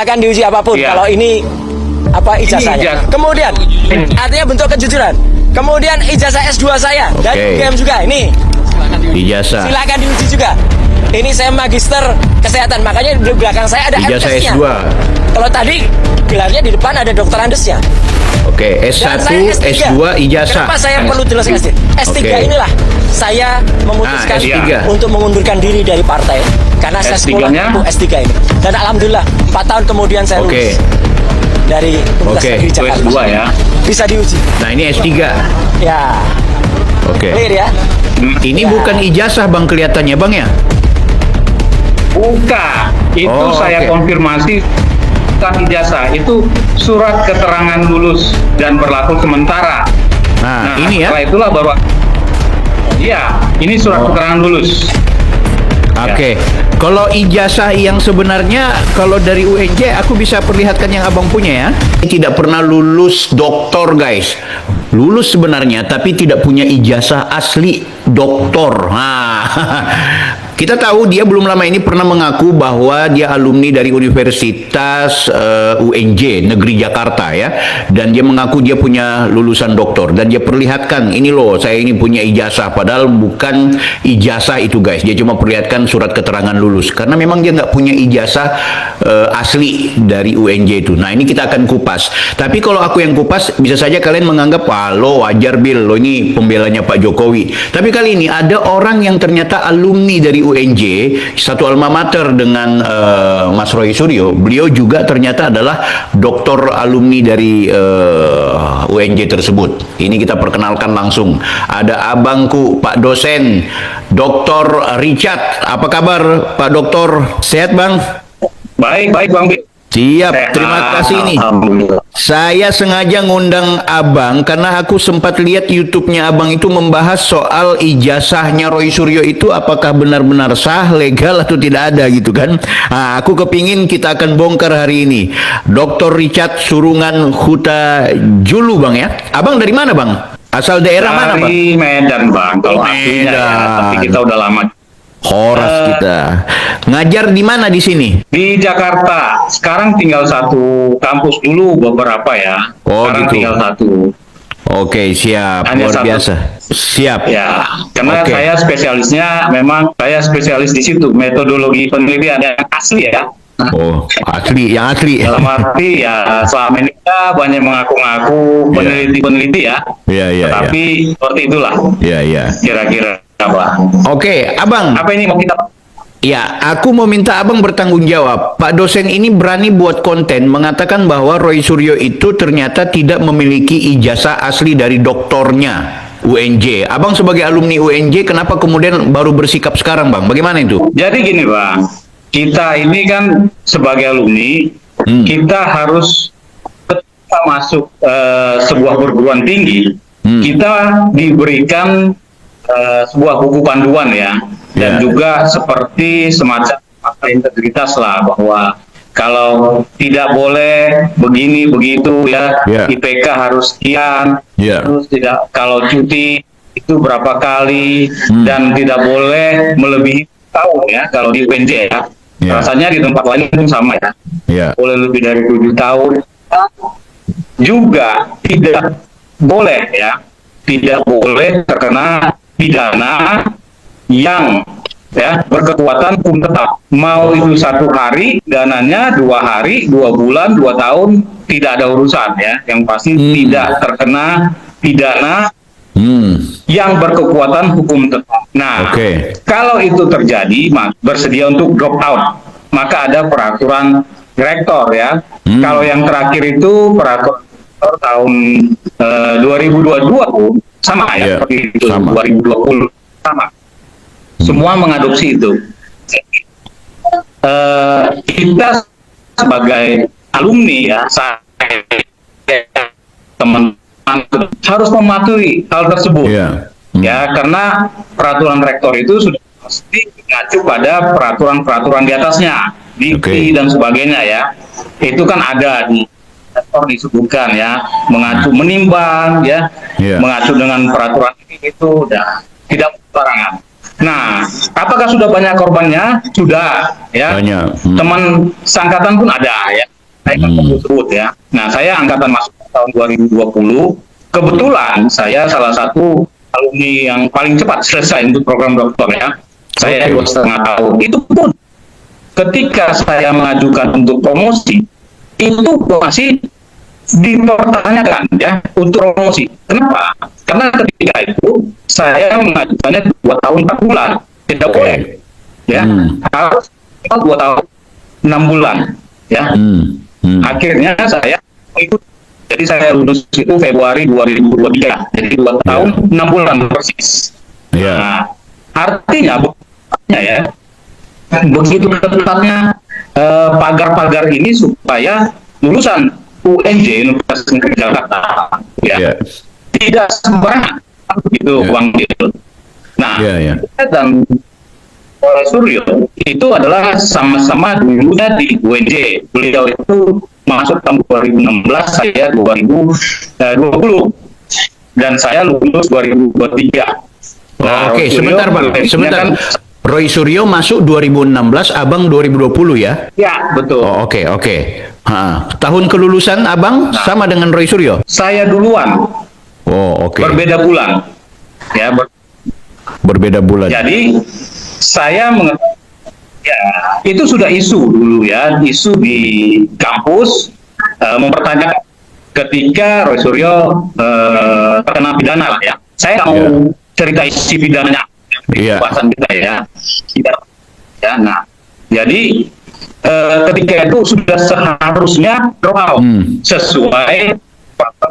akan diuji apapun. Iya. Kalau ini apa ijazahnya. Kemudian artinya bentuk kejujuran. Kemudian ijazah S2 saya dari UGM juga ini. Ijazah. Silakan diuji juga. Ini saya magister kesehatan, makanya di belakang saya ada Ijazah MTes-nya. S2. Kalau tadi gelarnya di depan ada dokter Andesnya. Oke, Dan S1, saya S2 ijazah. Kenapa saya perlu jelaskan S3? S3 inilah saya memutuskan S3. untuk mengundurkan diri dari partai karena saya sekolah untuk S3 ini. Dan alhamdulillah 4 tahun kemudian saya lulus dari Universitas Negeri Jakarta. S2 ya. Bisa diuji. Nah, ini S3. Ya. Oke. Clear ya? Ini bukan ijazah Bang kelihatannya Bang ya? Bukan. Itu saya konfirmasi bukan ijazah, itu surat keterangan lulus dan berlaku sementara. Nah, ini ya. Setelah itulah baru. Iya, ini surat keterangan lulus. Oke. Kalau ijazah yang sebenarnya kalau dari UNJ aku bisa perlihatkan yang Abang punya ya. Tidak pernah lulus doktor guys. Lulus sebenarnya tapi tidak punya ijazah asli doktor. Nah, kita tahu dia belum lama ini pernah mengaku bahwa dia alumni dari Universitas UNJ Negeri Jakarta ya, dan dia mengaku dia punya lulusan doktor dan dia perlihatkan ini loh saya ini punya ijazah, padahal bukan ijazah itu guys, dia cuma perlihatkan surat keterangan lulus karena memang dia nggak punya ijazah asli dari UNJ itu. Nah ini kita akan kupas, tapi kalau aku yang kupas bisa saja kalian menganggap lo wajar Bill, lo ini pembelanya Pak Jokowi, tapi kali ini ada orang yang ternyata alumni dari UNJ, satu alma mater dengan Mas Roy Suryo. Beliau juga ternyata adalah doktor alumni dari UNJ tersebut. Ini kita perkenalkan langsung. Ada abangku, Pak dosen, Dr. Richard. Apa kabar Pak Doktor? Sehat Bang? Baik Bang. Siap, terima kasih nih. Saya sengaja ngundang Abang karena aku sempat lihat YouTube-nya Abang itu membahas soal ijazahnya Roy Suryo itu apakah benar-benar sah, legal atau tidak ada gitu kan. Nah, aku kepingin kita akan bongkar hari ini. Dr. Richard Surungan Huta Julu Bang ya. Abang dari mana Bang? Asal daerah mana Bang? Dari Medan Bang, kalau aslinya ya, tapi kita udah lama. Horas kita. Ngajar di mana di sini? Di Jakarta. Sekarang tinggal satu kampus dulu beberapa ya. Sekarang gitu. tinggal satu. Oke, siap. Hanya Luar satu. biasa. Siap. Ya, karena Oke. saya spesialisnya memang saya spesialis di situ, metodologi penelitian yang asli ya. Oh, asli, yang asli. Dalam arti ya selama ini kita banyak mengaku-ngaku peneliti-peneliti ya. Iya. Tapi seperti itulah. Iya. Kira-kira apa? Oke, Abang. Apa ini mau kita? Ya, aku mau minta Abang bertanggung jawab. Pak dosen ini berani buat konten mengatakan bahwa Roy Suryo itu ternyata tidak memiliki ijazah asli dari doktornya UNJ. Abang sebagai alumni UNJ, kenapa kemudian baru bersikap sekarang, Bang? Bagaimana itu? Jadi gini Bang, kita ini kan sebagai alumni, kita harus ketika masuk sebuah perguruan tinggi, kita diberikan sebuah buku panduan ya, dan juga seperti semacam integritas lah, bahwa kalau tidak boleh begini begitu ya, IPK harus sekian, terus tidak, kalau cuti itu berapa kali, dan tidak boleh melebihi tahun ya kalau di UNJ ya. Rasanya di tempat lain pun sama ya. Boleh lebih dari 7 tahun. Juga tidak boleh ya, tidak boleh terkena pidana yang ya berkekuatan hukum tetap. Mau itu 1 hari dananya, 2 hari, 2 bulan, 2 tahun, tidak ada urusan ya. Yang pasti tidak terkena pidana yang berkekuatan hukum tetap. Nah, kalau itu terjadi, bersedia untuk drop out, maka ada peraturan rektor ya. Kalau yang terakhir itu peraturan rektor tahun 2022 sama ya, seperti itu, 2020 sama. Semua mengadopsi itu. Kita sebagai alumni ya, teman-teman harus mematuhi hal tersebut. Ya, karena peraturan rektor itu sudah pasti mengacu pada peraturan-peraturan di atasnya, dikti dan sebagainya ya. Itu kan ada di rektor disebutkan ya, mengacu menimbang ya, mengacu dengan peraturan ini itu udah tidak sembarangan. Nah, apakah sudah banyak korbannya? Sudah, ya. Banyak. Teman seangkatan pun ada, ya. Saya kan sebut ya. Nah, saya angkatan masuk tahun 2020. Kebetulan saya salah satu alumni yang paling cepat selesai untuk program doktor, ya. Saya 2,5 tahun. Itu pun ketika saya mengajukan untuk promosi, itu masih dipertanyakan, ya, untuk promosi. Kenapa? Karena ketika itu saya mengajukannya 2 tahun 4 bulan, tidak boleh, ya, harus 2 tahun 6 bulan, ya. Akhirnya saya ikut, jadi saya lulus itu Februari 2023, jadi 2 tahun 6 bulan persis. Nah, artinya ya, begitu ketatnya pagar-pagar ini supaya lulusan UNJ Universitas Negeri Jakarta, ya, tidak sembarangan gitu, Bang Gil. Nah, dan Suryo itu adalah sama-sama dulunya di UNJ. Beliau itu masuk tahun 2016, saya 2020, dan saya lulus 2023. Nah, Oke, sebentar Bang, sebentar. Kan, Roy Suryo masuk 2016, Abang 2020 ya? Ya, betul. Oh, oke. Tahun kelulusan Abang sama dengan Roy Suryo? Saya duluan. Oh, oke. Berbeda bulan. Ya, berbeda bulan. Jadi saya ya, itu sudah isu dulu, ya, isu di kampus mempertanyakan ketika Roy Suryo terkena pidana lah, ya. Saya mau cerita isi pidananya. Bahasan kita, ya. Nah, jadi ketika itu sudah seharusnya drop out sesuai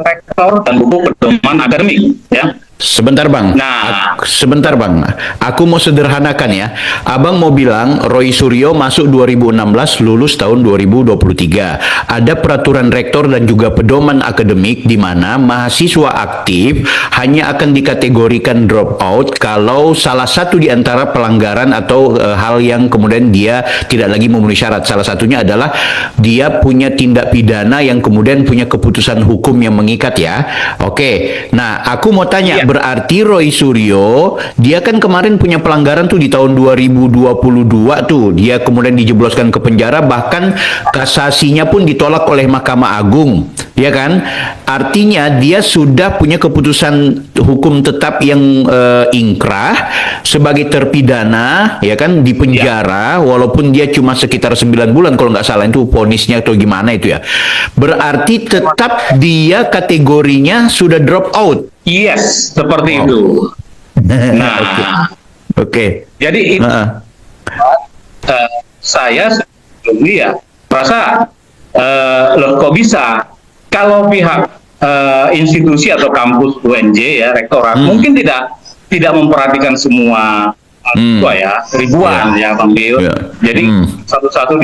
rektor dan buku pedoman akademik, ya. Sebentar Bang, sebentar Bang, aku mau sederhanakan ya. Abang mau bilang Roy Suryo masuk 2016, lulus tahun 2023. Ada peraturan rektor dan juga pedoman akademik di mana mahasiswa aktif hanya akan dikategorikan drop out kalau salah satu di antara pelanggaran atau hal yang kemudian dia tidak lagi memenuhi syarat. Salah satunya adalah dia punya tindak pidana yang kemudian punya keputusan hukum yang mengikat, ya. Oke, nah aku mau tanya, berarti Roy Suryo, dia kan kemarin punya pelanggaran tuh di tahun 2022 tuh. Dia kemudian dijebloskan ke penjara, bahkan kasasinya pun ditolak oleh Mahkamah Agung, ya kan? Artinya dia sudah punya keputusan hukum tetap yang ingkrah sebagai terpidana, ya kan, di penjara, walaupun dia cuma sekitar 9 bulan kalau nggak salah itu vonisnya atau gimana itu, ya. Berarti tetap dia kategorinya sudah drop out. Yes, seperti itu. Nah, Oke. Jadi itu, saya sebelumnya merasa loh, kok bisa kalau pihak institusi atau kampus UNJ, ya, rektorat mungkin tidak memperhatikan semua mahasiswa, ya, ribuan, ya, Bang Bill. Jadi satu-satu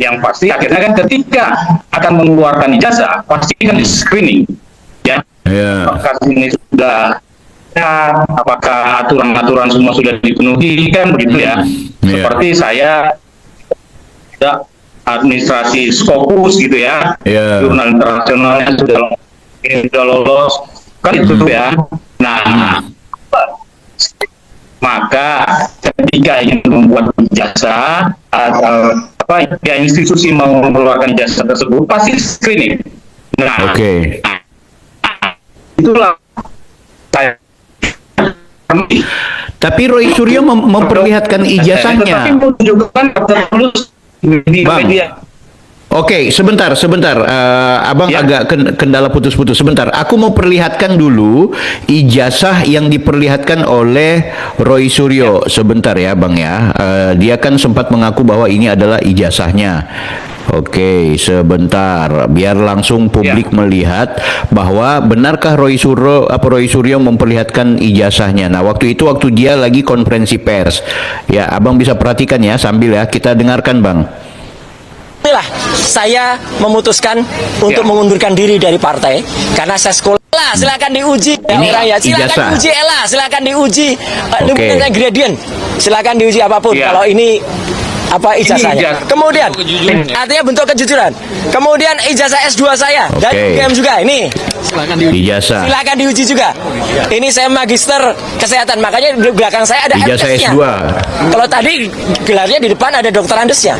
yang pasti akhirnya kan ketika akan mengeluarkan ijazah pasti kan di screening, ya. Apakah ini sudah, ya, apakah aturan-aturan semua sudah dipenuhi, kan begitu, ya. Seperti saya tidak administrasi Scopus gitu, ya. Jurnal internasionalnya sudah lolos, kan itu, ya. Nah, maka ketika ingin membuat ijazah atau ya, institusi mau mengeluarkan ijazah tersebut pasti screening. Nah, itulah saya. Tapi Roy Suryo memperlihatkan ijazahnya. Tetapi menunjukkan terlulus di media. Oke, sebentar. Abang agak kendala putus-putus. Sebentar, aku mau perlihatkan dulu ijazah yang diperlihatkan oleh Roy Suryo. Sebentar ya, Bang, ya. Dia kan sempat mengaku bahwa ini adalah ijazahnya. Oke, sebentar. Biar langsung publik melihat bahwa benarkah Roy Suryo memperlihatkan ijazahnya. Nah, waktu dia lagi konferensi pers. Ya, Abang bisa perhatikan ya sambil ya kita dengarkan, Bang. Inilah saya memutuskan untuk mengundurkan diri dari partai karena saya sekolah. Silakan diuji silakan diuji silakan diuji gradient. Silakan diuji apapun. Kalau ini apa ijazahnya. ijazah. Kemudian artinya bentuk kejujuran. Kemudian ijazah S2 saya dari UGM juga ini. Ijazah. Silakan diuji juga. Ini saya magister kesehatan, makanya di belakang saya ada Ijazah MTes-nya. S2. Kalau tadi gelarnya di depan ada dokter Andesnya.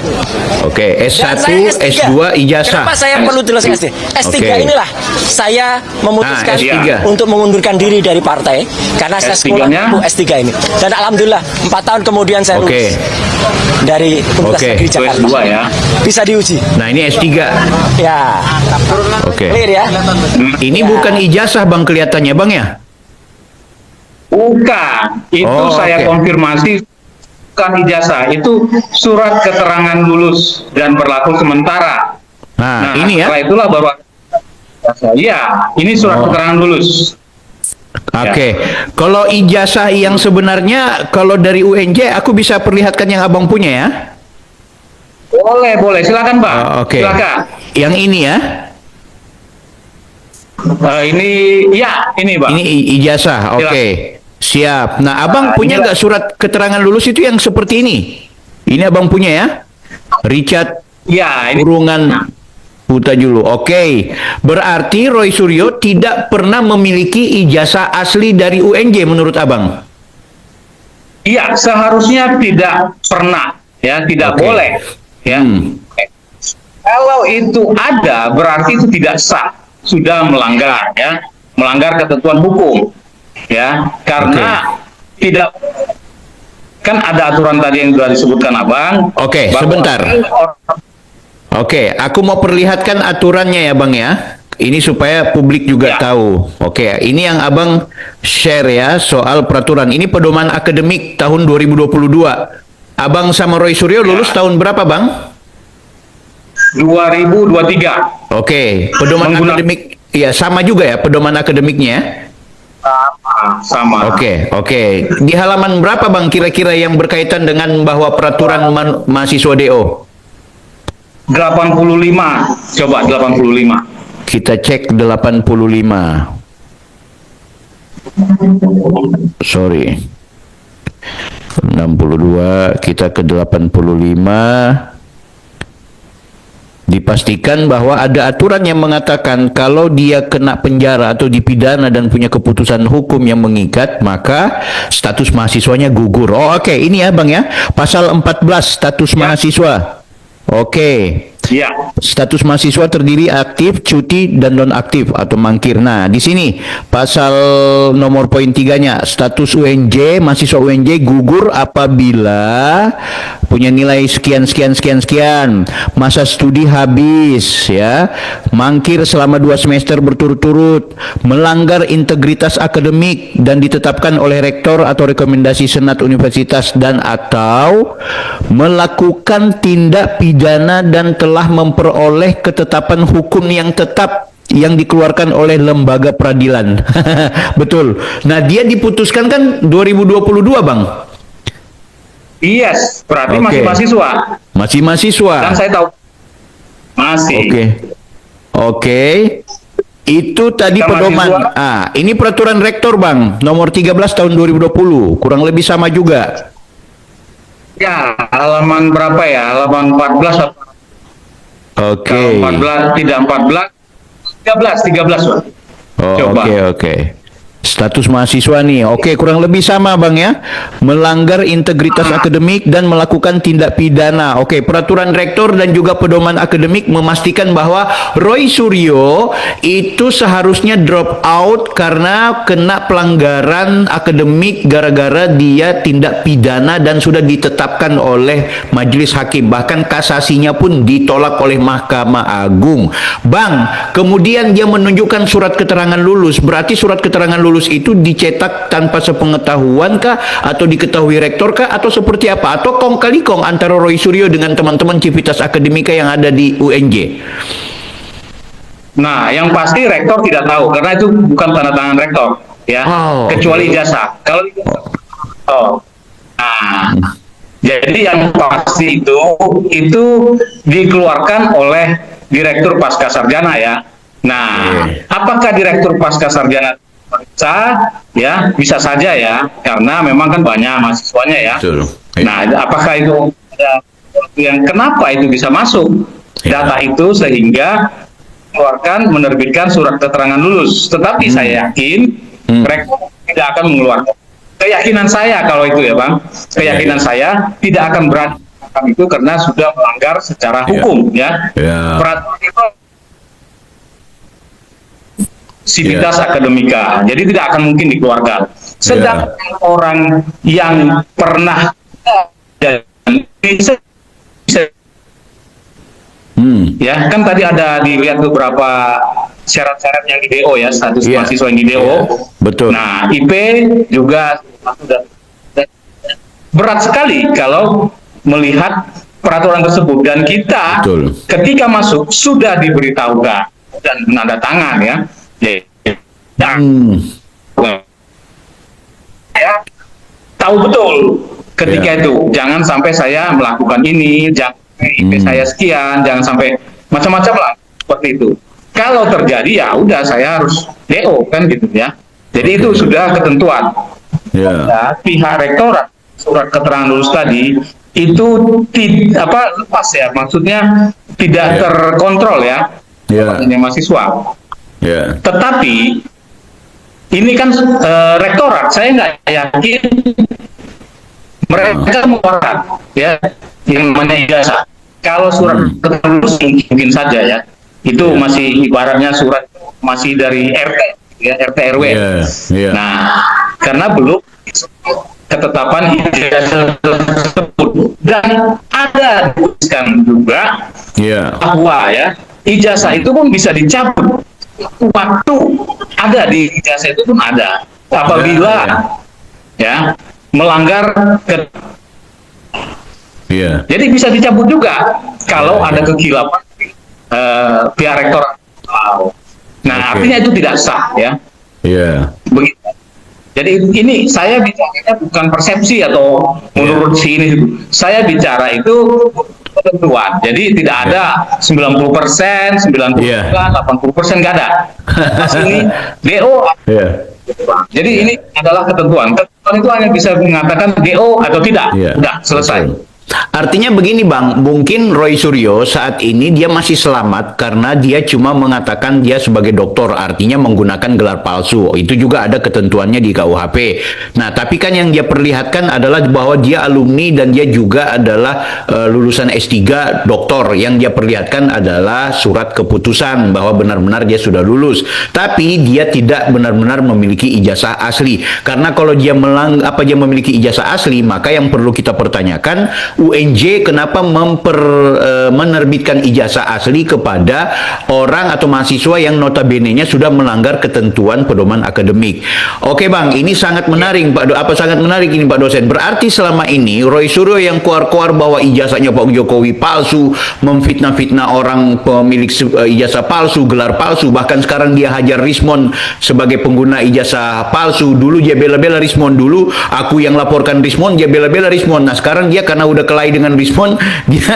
Oke, Dan S1, saya S2 ijazah. Kenapa saya perlu tulis S3? S3 inilah saya memutuskan S3. untuk mengundurkan diri dari partai karena saya sekolah S3-nya? S3 ini. Dan alhamdulillah 4 tahun kemudian saya lulus dari Universitas Negeri Jakarta. S2 ya. Bisa diuji. Nah, ini S3. Ya. Oke. Clear ya. Ini bukan ijazah Bang kelihatannya Bang ya? Bukan, itu saya oke. konfirmasi bukan ijazah, itu surat keterangan lulus dan berlaku sementara. Nah, ini ya. Setelah itulah baru ya, ini surat keterangan lulus. Oke. Kalau ijazah yang sebenarnya kalau dari UNJ aku bisa perlihatkan yang Abang punya ya? Boleh, silakan Pak. Oke. Silakan. Yang ini ya? Ini Pak. Ini ijazah. Oke. Siap. Nah, Abang punya inilah. nggak surat keterangan lulus itu yang seperti ini? Ini Abang punya ya? Richard Ya, ini Kurungan Huta Julu. Oke. Berarti Roy Suryo tidak pernah memiliki ijazah asli dari UNJ menurut Abang? iya, seharusnya tidak pernah, ya, tidak Oke. boleh, ya. Kalau itu ada, berarti itu tidak sah, sudah melanggar, ya, melanggar ketentuan hukum, ya, karena tidak, kan ada aturan tadi yang sudah disebutkan Abang. Oke, bahwa sebentar. Oke, aku mau perlihatkan aturannya ya Bang ya. Ini supaya publik juga Ya. tahu. Oke, ini yang Abang share ya soal peraturan. Ini pedoman akademik tahun 2022. Abang sama Roy Suryo lulus tahun berapa Bang? 2023. Oke, pedoman Menggunakan- akademik ya sama juga ya pedoman akademiknya ya? Sama. Oke. Di halaman berapa Bang kira-kira yang berkaitan dengan bahwa peraturan mahasiswa DO? 85. Coba 85. Kita cek 85. Sorry. 62, kita ke 85. Dipastikan bahwa ada aturan yang mengatakan kalau dia kena penjara atau dipidana dan punya keputusan hukum yang mengikat, maka status mahasiswanya gugur. Oh, oke, ini ya Bang ya. Pasal 14 status mahasiswa. Oke. Ya. Status mahasiswa terdiri aktif, cuti, dan non-aktif atau mangkir. Nah, di sini pasal nomor poin 3-nya, status UNJ, mahasiswa UNJ gugur apabila punya nilai sekian, masa studi habis, ya, mangkir selama 2 semester berturut-turut, melanggar integritas akademik dan ditetapkan oleh rektor atau rekomendasi senat universitas dan atau melakukan tindak pidana dan telah memperoleh ketetapan hukum yang tetap yang dikeluarkan oleh lembaga peradilan. Betul. Nah, dia diputuskan kan 2022, Bang? Yes, berarti Oke. masih mahasiswa. Masih mahasiswa. Dan saya tahu masih. Oke. Itu tadi Kita pedoman. mahasiswa. Ini peraturan rektor, Bang, nomor 13 tahun 2020. Kurang lebih sama juga. Ya, halaman berapa ya? Halaman 14. Oke. Kalau 14 tidak 14, 13 Pak. Oh, Coba. Oke. Status mahasiswa nih, oke, kurang lebih sama Bang ya. Melanggar integritas akademik dan melakukan tindak pidana. Oke, peraturan rektor dan juga pedoman akademik memastikan bahwa Roy Suryo itu seharusnya drop out karena kena pelanggaran akademik gara-gara dia tindak pidana dan sudah ditetapkan oleh majelis hakim. Bahkan kasasinya pun ditolak oleh Mahkamah Agung. Bang, kemudian dia menunjukkan surat keterangan lulus. Berarti surat keterangan lulus itu dicetak tanpa sepengetahuan kah atau diketahui rektor kah atau seperti apa, atau kong kali kong antara Roy Suryo dengan teman-teman Civitas Akademika yang ada di UNJ? Nah, yang pasti rektor tidak tahu karena itu bukan tanda tangan rektor, ya. Oh, kecuali oke. ijazah. Kalau nah, jadi yang pasti itu dikeluarkan oleh direktur pasca sarjana, ya. Nah, apakah direktur pasca sarjana bisa saja ya, karena memang kan banyak mahasiswanya ya. Betul. Nah, apakah itu ada yang kenapa itu bisa masuk data itu sehingga menerbitkan surat keterangan lulus. Tetapi saya yakin mereka tidak akan mengeluarkan. Keyakinan saya kalau itu ya Bang, keyakinan saya tidak akan berani itu karena sudah melanggar secara hukum ya. Peraturan itu sivitas akademika, jadi tidak akan mungkin dikeluarkan. Sedangkan orang yang pernah bisa ya kan tadi ada dilihat beberapa syarat-syarat yang di DO ya, status mahasiswa yang di DO. Betul. Nah, IP juga sudah berat sekali kalau melihat peraturan tersebut dan kita ketika masuk sudah diberitahukan dan menanda tangan ya. Ya, tahu betul ketika itu jangan sampai saya melakukan ini, jangan IP saya sekian, jangan sampai macam-macam lah seperti itu. Kalau terjadi ya udah saya harus DO kan gitu ya. Jadi itu sudah ketentuan. Ya, pihak rektorat surat keterangan lulus tadi itu lepas ya, maksudnya tidak terkontrol ya, mahasiswa. Tetapi ini kan rektorat, saya nggak yakin mereka mengeluarkan ya yang namanya ijazah. Kalau surat keterangan lulus mungkin saja ya, itu masih ibaratnya surat masih dari RT ya, RT RW. Nah, karena belum ketetapan ijazah tersebut dan ada disebutkan juga bahwa ya ijazah itu pun bisa dicabut waktu ada di ijazah itu pun ada apabila ya melanggar jadi bisa dicabut juga kalau ada kekhilafan pihak rektor. Nah, artinya itu tidak sah ya. Begitu. Jadi ini saya bicaranya bukan persepsi atau menurut si ini. Saya bicara itu ketentuan. Jadi tidak ada 90%, 90%, 80% nggak ada. Mas ini DO. Jadi ini adalah ketentuan. Ketentuan itu hanya bisa mengatakan DO atau tidak. Udah selesai. Artinya begini Bang, mungkin Roy Suryo saat ini dia masih selamat karena dia cuma mengatakan dia sebagai doktor, artinya menggunakan gelar palsu. Itu juga ada ketentuannya di KUHP. Nah, tapi kan yang dia perlihatkan adalah bahwa dia alumni dan dia juga adalah lulusan S3 doktor. Yang dia perlihatkan adalah surat keputusan bahwa benar-benar dia sudah lulus. Tapi dia tidak benar-benar memiliki ijazah asli. Karena kalau dia dia memiliki ijazah asli, maka yang perlu kita pertanyakan, UNJ kenapa menerbitkan ijazah asli kepada orang atau mahasiswa yang notabene-nya sudah melanggar ketentuan pedoman akademik. Oke Bang, ini sangat menarik sangat menarik ini Pak dosen. Berarti selama ini Roy Suryo yang keluar-keluar bahwa ijazahnya Pak Jokowi palsu, memfitnah-fitnah orang pemilik ijazah palsu, gelar palsu, bahkan sekarang dia hajar Rismon sebagai pengguna ijazah palsu. Dulu dia bela-bela Rismon, dulu aku yang laporkan Rismon, dia bela-bela Rismon. Nah, sekarang dia karena udah kelahi dengan Rismon, dia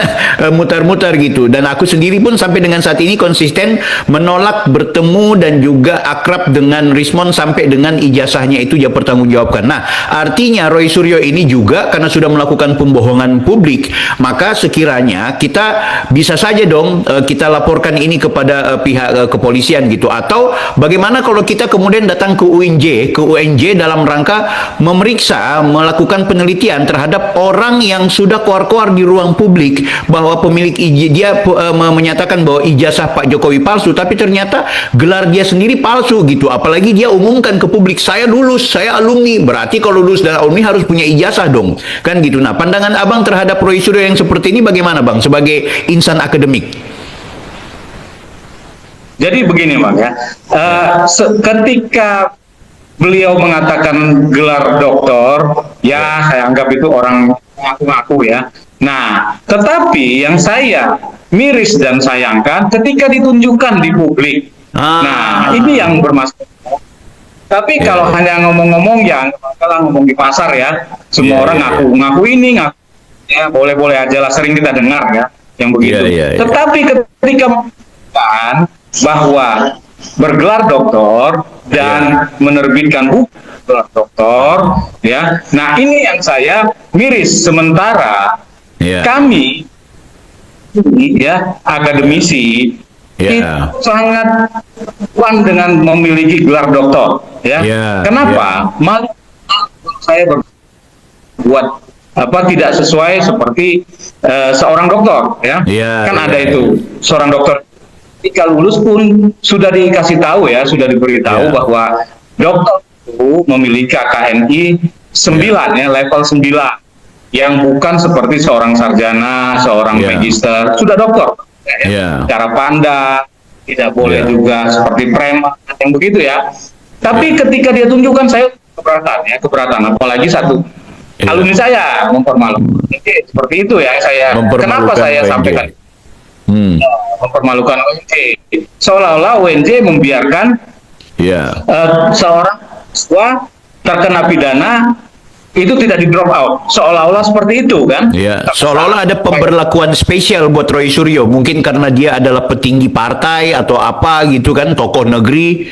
mutar-mutar gitu. Dan aku sendiri pun sampai dengan saat ini konsisten menolak bertemu dan juga akrab dengan Rismon sampai dengan ijazahnya itu dia pertanggungjawabkan. Nah, artinya Roy Suryo ini juga karena sudah melakukan pembohongan publik, maka sekiranya kita bisa saja dong kita laporkan ini kepada pihak kepolisian gitu. Atau bagaimana kalau kita kemudian datang ke UNJ dalam rangka memeriksa, melakukan penelitian terhadap orang yang sudah keluar-keluar di ruang publik bahwa pemilik dia menyatakan bahwa ijazah Pak Jokowi palsu, tapi ternyata gelar dia sendiri palsu gitu. Apalagi dia umumkan ke publik, saya lulus, saya alumni. Berarti kalau lulus dan alumni harus punya ijazah dong, kan gitu. Nah, pandangan Abang terhadap Roy Suryo yang seperti ini bagaimana Bang sebagai insan akademik? Jadi begini Bang ya, ketika beliau mengatakan gelar doktor, ya saya anggap itu orang ngaku-ngaku ya. Nah, tetapi yang saya miris dan sayangkan ketika ditunjukkan di publik. Nah, ini yang bermasalah. Tapi kalau hanya ngomong-ngomong ya nggak masalah, ngomong di pasar ya. Semua orang ngaku ini, ngaku ya boleh-boleh aja lah, sering kita dengar ya yang begitu. Tetapi ketika mengatakan bahwa bergelar doktor dan menerbitkan buku gelar doktor ya. Nah, ini yang saya miris. Sementara kami ya akademisi Ya. itu sangat puan dengan memiliki gelar doktor, ya. Ya, Kenapa? Malah saya berbuat tidak sesuai seperti seorang dokter, ya. Ya, Kan ya, ada ya. itu seorang dokter ketika lulus pun sudah dikasih tahu, ya, sudah diberitahu Ya. bahwa dokter itu memiliki KKNI 9, ya, level 9, yang bukan seperti seorang sarjana, seorang Ya. magister, sudah dokter. Ya. Cara pandang tidak boleh Ya. juga seperti preman yang begitu, ya. Tapi ketika dia tunjukkan, saya keberatan, apalagi satu Ya. alumni saya mempermalukan. Seperti itu, ya, kenapa saya UNJ. sampaikan mempermalukan UNJ, seolah-olah UNJ membiarkan Ya. seorang siswa terkena pidana itu tidak di drop out, seolah-olah seperti itu, kan? Ya, seolah-olah ada pemberlakuan spesial buat Roy Suryo, mungkin karena dia adalah petinggi partai atau apa gitu kan, tokoh negeri,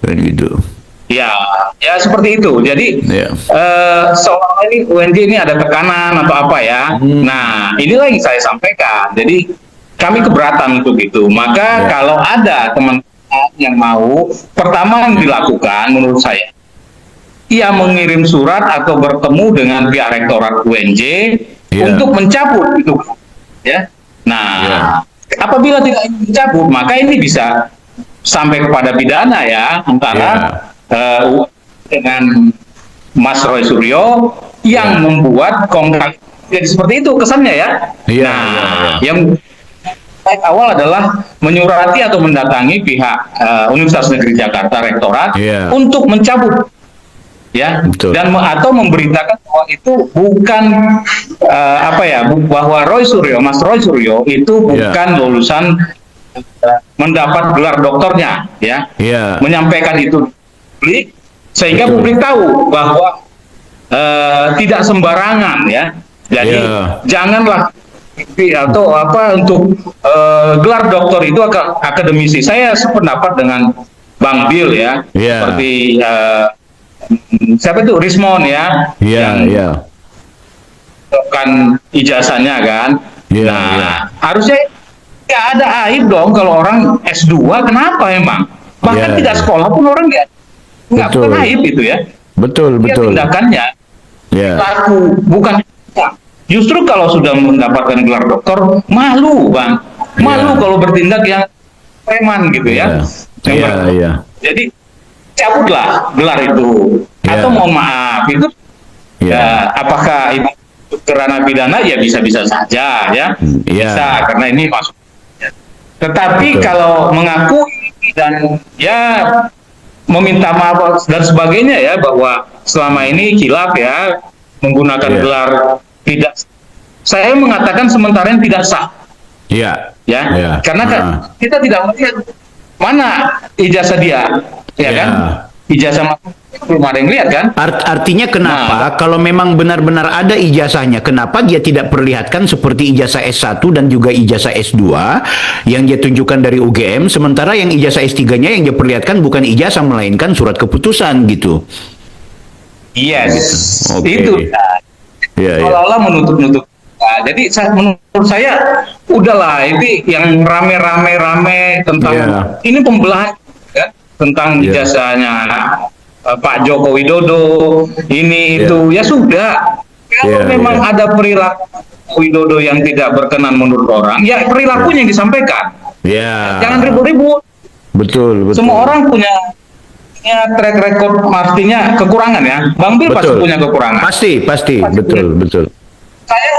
kan gitu. Ya, ya seperti itu. Jadi Ya. seolah-olah ini UNJ ini ada tekanan atau apa, ya. Nah, inilah yang saya sampaikan. Jadi kami keberatan untuk itu. Maka Ya. kalau ada teman yang mau, pertama yang dilakukan menurut saya, ia mengirim surat atau bertemu dengan pihak rektorat UNJ Ya. untuk mencabut itu, ya. Nah, Ya. apabila tidak ingin mencabut, maka ini bisa sampai kepada pidana, ya, antara dengan Mas Roy Suryo yang membuat kongkang. Jadi seperti itu kesannya, ya. Iya, Nah, iya. yang awal adalah menyurati atau mendatangi pihak Universitas Negeri Jakarta rektorat Iya. untuk mencabut, ya, Betul. dan atau memberitakan bahwa itu bukan bahwa Mas Roy Suryo itu Iya. bukan lulusan mendapat gelar doktornya, ya. Iya. Menyampaikan itu publik sehingga Betul. publik tahu bahwa tidak sembarangan, ya. Jadi Iya. janganlah atau untuk gelar doktor itu akademisi. Saya sependapat dengan Bang Bill, ya. Iya. Seperti siapa itu, Rismon, ya. Iya, yang iya. kan ijazahnya, kan. Iya, Nah, iya. harusnya nggak ada aib dong kalau orang S2. Kenapa emang? Bahkan Iya, tidak iya. sekolah pun orang nggak Betul. bukan aib itu, ya. Betul, Dia betul. tindakannya Ya. laku, bukan. Justru kalau sudah mendapatkan gelar doktor, malu, Bang. Malu Iya. kalau bertindak yang preman gitu, ya. Yang Iya, iya. Jadi cabutlah gelar itu. Iya. Atau mohon maaf itu, Iya. ya, apakah itu kerana pidana? Ya bisa-bisa saja, ya. Iya. Bisa, karena ini masuk. Tetapi Betul. kalau mengakui dan, ya, meminta maaf dan sebagainya, ya, bahwa selama ini kilap, ya, menggunakan Iya. gelar tidak, saya mengatakan sementara yang tidak sah, Iya. ya. Iya. Karena kan Ah. kita tidak melihat mana ijazah dia, ya, Iya. kan. Ijazah belum ada yang lihat, kan. Artinya kenapa Nah. kalau memang benar-benar ada ijazahnya, kenapa dia tidak perlihatkan seperti ijazah S1 dan juga ijazah S2 yang dia tunjukkan dari UGM, sementara yang ijazah S3-nya yang dia perlihatkan bukan ijazah melainkan surat keputusan gitu. Yes, Oke. itu. Iya, iya. Seolah-olah menutup-nutup. Nah, jadi menurut saya udahlah, ini yang rame tentang Iya. ini pembelahan, ya, tentang Iya. ijazahnya Pak Joko Widodo ini Iya. itu, ya sudah. Kalau Iya, memang iya. ada perilaku Widodo yang tidak berkenan menurut orang, ya perilakunya yang disampaikan. Iya. Jangan ribut-ribut. Betul, betul. Semua orang punya track record, artinya kekurangan, ya. Bang Bil pasti Betul. punya kekurangan. Pasti, betul, betul. Saya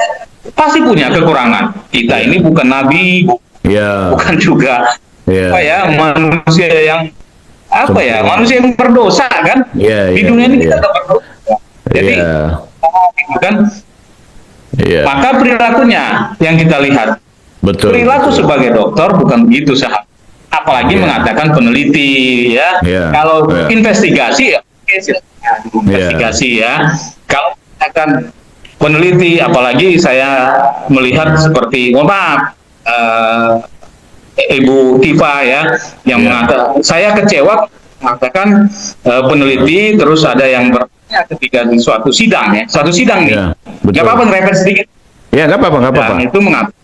pasti punya kekurangan. Kita ini bukan nabi, Iya. bukan juga Iya. manusia yang Sempurna. manusia yang berdosa, kan. Iya, Di iya, dunia ini iya. kita tak berdosa. Jadi Iya. kan, Iya. maka perilakunya yang kita lihat. Betul. Perilaku betul. sebagai dokter bukan begitu, sahabat. Apalagi Iya. mengatakan peneliti, ya. Iya, Kalau iya. investigasi, ya, oke, silakan investigasi, ya. Kalau akan peneliti, apalagi saya melihat seperti, mohon maaf, Ibu Tifa, ya, yang Iya. mengatakan, saya kecewa mengatakan peneliti, terus ada yang bertanya ketika di suatu sidang, ya, suatu sidang nih. Iya, betul. Nggak apa-apa, ngerepet sedikit. Ya, nggak apa-apa. Dan itu mengatakan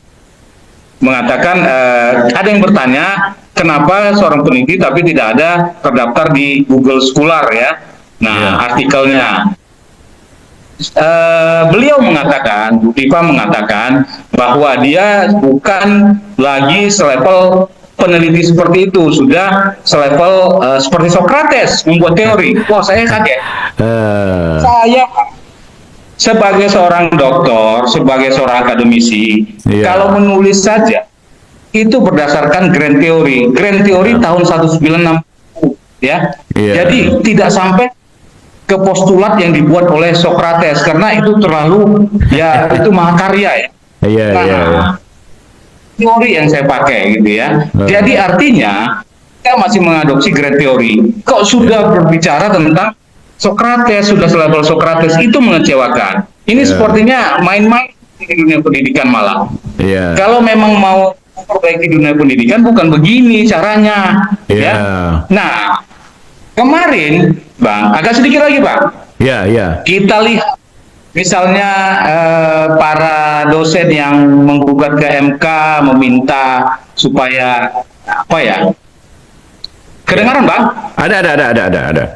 mengatakan ada yang bertanya kenapa seorang peneliti tapi tidak ada terdaftar di Google Scholar ya. Nah, artikelnya beliau mengatakan, Bu Diva mengatakan bahwa dia bukan lagi selevel peneliti seperti itu, sudah selevel seperti Socrates membuat teori. Wah, saya kaget. Saya sebagai seorang doktor, sebagai seorang akademisi, kalau menulis saja itu berdasarkan grand theory. Grand theory tahun 1960 ya. Jadi tidak sampai ke postulat yang dibuat oleh Socrates karena itu terlalu itu mahakarya ya. Teori yang saya pakai gitu ya. Jadi artinya kita masih mengadopsi grand theory. Kok sudah berbicara tentang Socrates, sudah selevel Socrates, itu mengecewakan. Ini sepertinya main-main di dunia pendidikan malah. Kalau memang mau memperbaiki dunia pendidikan bukan begini caranya. Ya. Nah, kemarin, Bang, agak sedikit lagi, Bang. Kita lihat, misalnya para dosen yang menggugat ke MK meminta supaya apa ya? Kedengaran, Bang? Ada.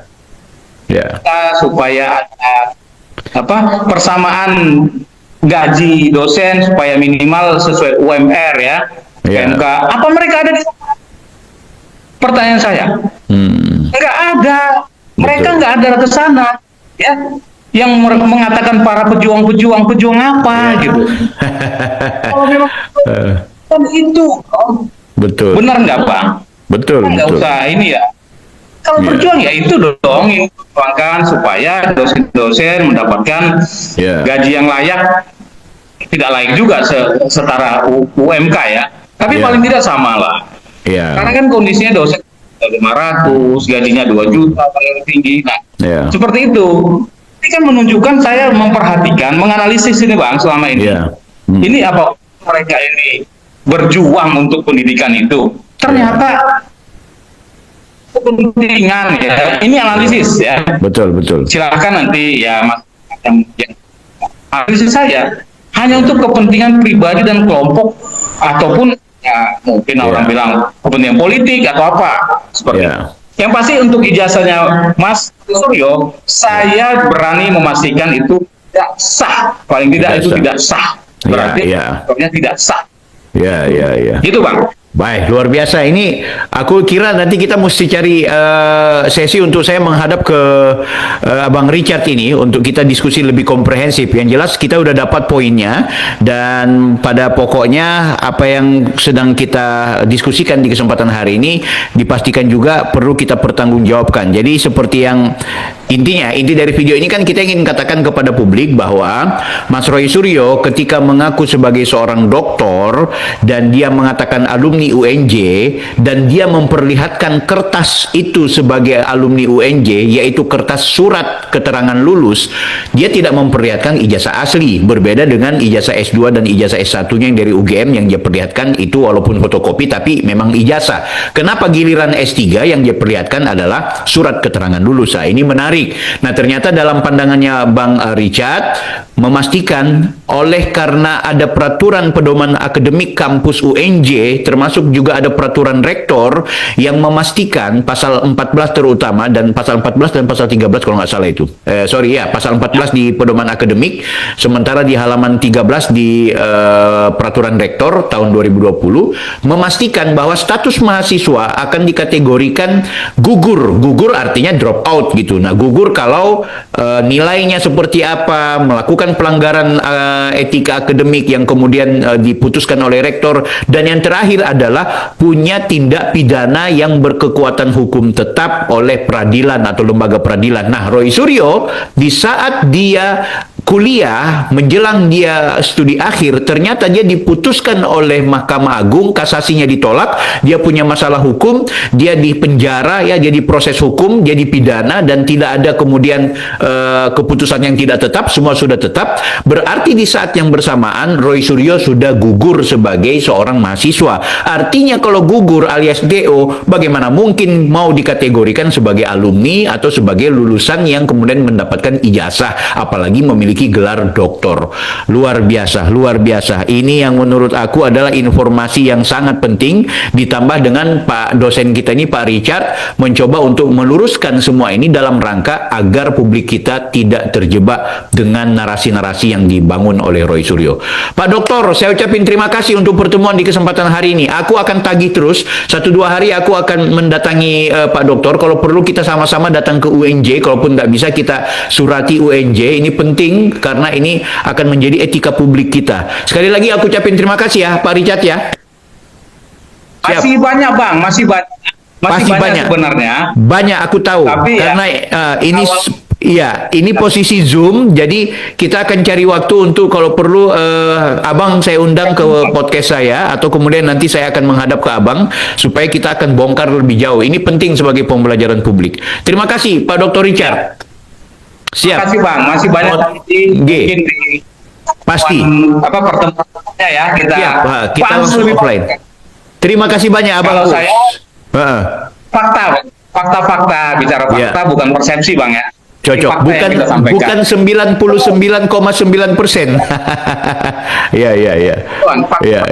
Supaya ada persamaan gaji dosen supaya minimal sesuai UMR ya. MK. Apa mereka ada di sana? Pertanyaan saya. Enggak ada. Mereka enggak ada ke sana, ya. Yang mengatakan para pejuang apa gitu. Kalau memang itu betul. Benar nggak, Bang? Betul. Nggak usah ini ya. Kalau berjuang ya itu dong, yang perjuangkan supaya dosen-dosen mendapatkan gaji yang layak, tidak layak juga setara UMK ya. Tapi paling tidak sama lah. Karena kan kondisinya dosen 500, gajinya 2 juta paling tinggi. Nah, seperti itu. Ini kan menunjukkan saya memperhatikan, menganalisis ini, Bang, selama ini. Ini apa mereka ini berjuang untuk pendidikan itu? Ternyata kepentingan ya. Ini analisis ya. Betul. Silakan nanti ya Mas analisis saya hanya untuk kepentingan pribadi dan kelompok ataupun ya mungkin orang bilang kepentingan politik atau apa seperti itu. Yang pasti untuk ijazahnya Mas Suryo, saya berani memastikan itu tidak sah. Paling tidak itu tidak sah. Berarti tidak sah. Gitu, Bang. Baik, luar biasa. Ini aku kira nanti kita mesti cari sesi untuk saya menghadap ke Abang Richard ini untuk kita diskusi lebih komprehensif. Yang jelas kita udah dapat poinnya dan pada pokoknya apa yang sedang kita diskusikan di kesempatan hari ini dipastikan juga perlu kita pertanggungjawabkan. Jadi seperti yang inti dari video ini kan kita ingin katakan kepada publik bahwa Mas Roy Suryo ketika mengaku sebagai seorang doktor dan dia mengatakan alumni UNJ dan dia memperlihatkan kertas itu sebagai alumni UNJ, yaitu kertas surat keterangan lulus, dia tidak memperlihatkan ijazah asli, berbeda dengan ijazah S2 dan ijazah S1-nya yang dari UGM yang dia perlihatkan itu walaupun fotokopi tapi memang ijazah. Kenapa giliran S3 yang dia perlihatkan adalah surat keterangan lulus? Nah, ini menarik. Nah, ternyata dalam pandangannya Bang Richard memastikan oleh karena ada peraturan pedoman akademik kampus UNJ, termasuk juga ada peraturan rektor yang memastikan pasal 14 terutama dan pasal 14 dan pasal 13 kalau nggak salah itu. Pasal 14 di pedoman akademik, sementara di halaman 13 di peraturan rektor tahun 2020 memastikan bahwa status mahasiswa akan dikategorikan gugur. Gugur artinya drop out gitu. Nah, gugur kalau nilainya seperti apa, melakukan pelanggaran etika akademik yang kemudian diputuskan oleh rektor, dan yang terakhir adalah punya tindak pidana yang berkekuatan hukum tetap oleh peradilan atau lembaga peradilan. Nah, Roy Suryo di saat dia kuliah menjelang dia studi akhir, ternyata dia diputuskan oleh Mahkamah Agung, kasasinya ditolak, dia punya masalah hukum, dia dipenjara ya, dia diproses hukum, dia dipidana dan tidak ada kemudian keputusan yang tidak tetap, semua sudah tetap. Berarti di saat yang bersamaan Roy Suryo sudah gugur sebagai seorang mahasiswa. Artinya kalau gugur alias DO, bagaimana mungkin mau dikategorikan sebagai alumni atau sebagai lulusan yang kemudian mendapatkan ijazah, apalagi memiliki memiliki gelar doktor. Luar biasa, luar biasa. Ini yang menurut aku adalah informasi yang sangat penting, ditambah dengan Pak dosen kita ini, Pak Richard, mencoba untuk meluruskan semua ini dalam rangka agar publik kita tidak terjebak dengan narasi-narasi yang dibangun oleh Roy Suryo. Pak Doktor, saya ucapin terima kasih untuk pertemuan di kesempatan hari ini. Aku akan tagih terus, 1-2 hari aku akan mendatangi Pak Doktor. Kalau perlu kita sama-sama datang ke UNJ, kalaupun nggak bisa kita surati UNJ. Ini penting karena ini akan menjadi etika publik kita. Sekali lagi aku ucapin terima kasih ya Pak Richard ya. Siap. Masih banyak Bang, masih banyak sebenarnya. Banyak aku tahu. Tapi karena ini kalau- iya, ini posisi Zoom, jadi kita akan cari waktu untuk kalau perlu Abang saya undang ke podcast saya, atau kemudian nanti saya akan menghadap ke Abang supaya kita akan bongkar lebih jauh. Ini penting sebagai pembelajaran publik. Terima kasih Pak Dr. Richard. Siap. Terima kasih Bang, masih banyak nanti mungkin di Pasti. pertemuannya ya kita. Siap, kita bahas langsung lebih offline. banyak. Terima kasih banyak Abang. Kalau saya fakta bicara fakta, Ya. bukan persepsi Bang ya. Cocok, Fakta yang kita sampaikan. bukan 99,9%. Ya. Bukan, fakta Ya.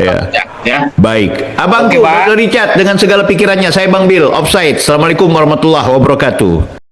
ya. Baik, Abangku Oke, Pak. Dr. Richard dengan segala pikirannya. Saya Bang Bill, offside. Assalamualaikum warahmatullahi wabarakatuh.